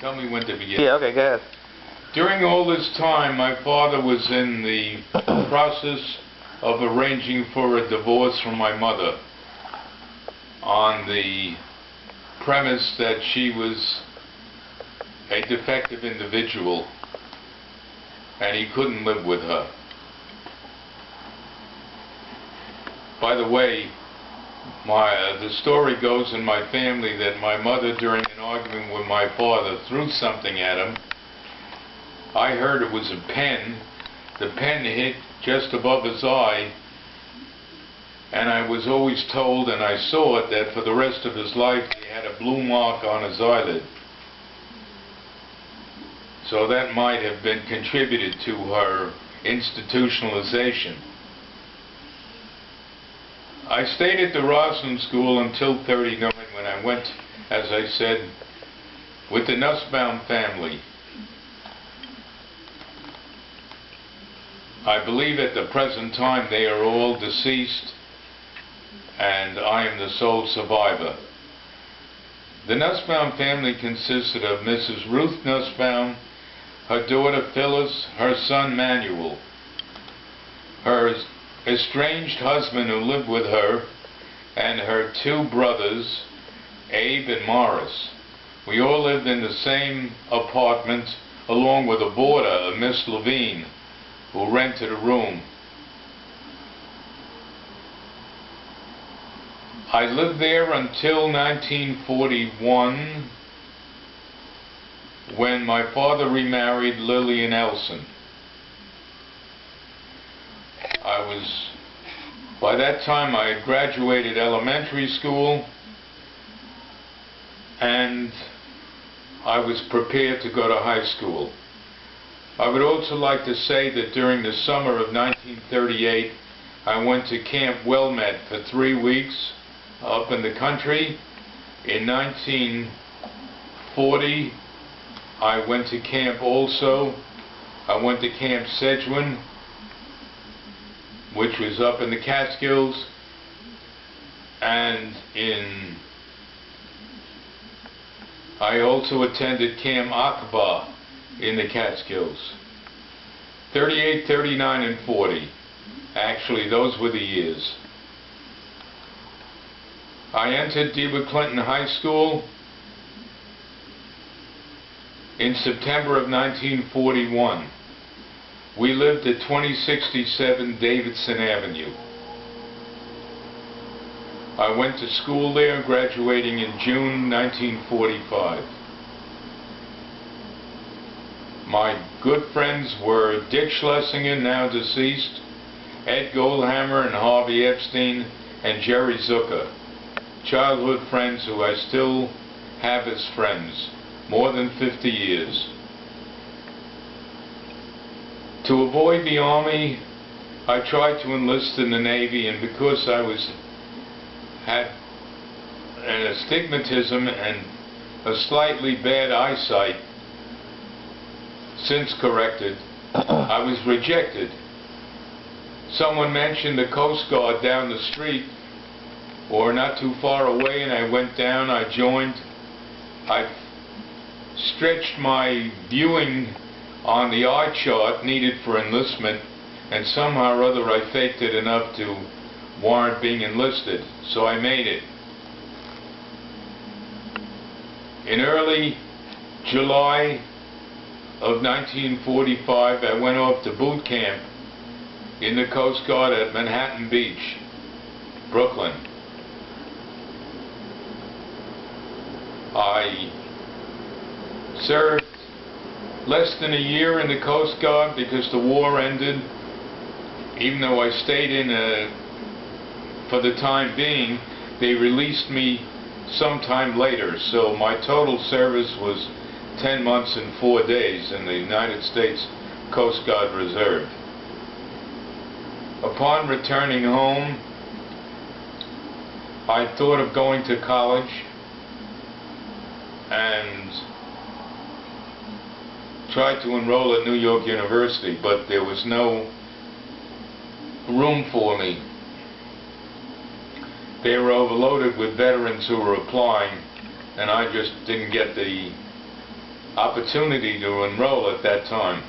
Tell me when to begin. Yeah, okay, go ahead. During all this time, my father was in the process of arranging for a divorce from my mother on the premise that she was a defective individual and he couldn't live with her. By the way, the story goes in my family that my mother, during an argument with my father, threw something at him. I heard it was a pen. The pen hit just above his eye, and I was always told, and I saw it, that for the rest of his life he had a blue mark on his eyelid. So that might have been contributed to her institutionalization. I stayed at the Roslyn School until 39, when I went, as I said, with the Nussbaum family. I believe at the present time they are all deceased, and I am the sole survivor. The Nussbaum family consisted of Mrs. Ruth Nussbaum, her daughter Phyllis, her son Manuel, her estranged husband who lived with her, and her two brothers, Abe and Morris. We all lived in the same apartment, along with a boarder, a Miss Levine, who rented a room. I lived there until 1941, when my father remarried Lillian Elson. By that time I had graduated elementary school, and I was prepared to go to high school. I would also like to say that during the summer of 1938, I went to Camp Wilmette for 3 weeks up in the country. In 1940, I went to camp also. I went to Camp Sedgwin, which was up in the Catskills, and I also attended Camp Aqaba in the Catskills. 38, 39, and 40. Actually, those were the years. I entered DeWitt Clinton High School in September of 1941. We lived at 2067 Davidson Avenue. I went to school there, graduating in June 1945. My good friends were Dick Schlesinger, now deceased, Ed Goldhammer and Harvey Epstein, and Jerry Zucker, childhood friends who I still have as friends, more than 50 years. To avoid the Army, I tried to enlist in the Navy, and because I had an astigmatism and a slightly bad eyesight, since corrected, I was rejected. Someone mentioned the Coast Guard down the street, or not too far away, and I went down, I joined. I stretched my viewing on the eye chart needed for enlistment, and somehow or other I faked it enough to warrant being enlisted, so I made it. In early July of 1945, I went off to boot camp in the Coast Guard at Manhattan Beach, Brooklyn. I served less than a year in the Coast Guard because the war ended. Even though I stayed in for the time being, they released me sometime later, so my total service was 10 months and 4 days in the United States Coast Guard Reserve. Upon returning home, I thought of going to college and tried to enroll at New York University, but there was no room for me. They were overloaded with veterans who were applying, and I just didn't get the opportunity to enroll at that time.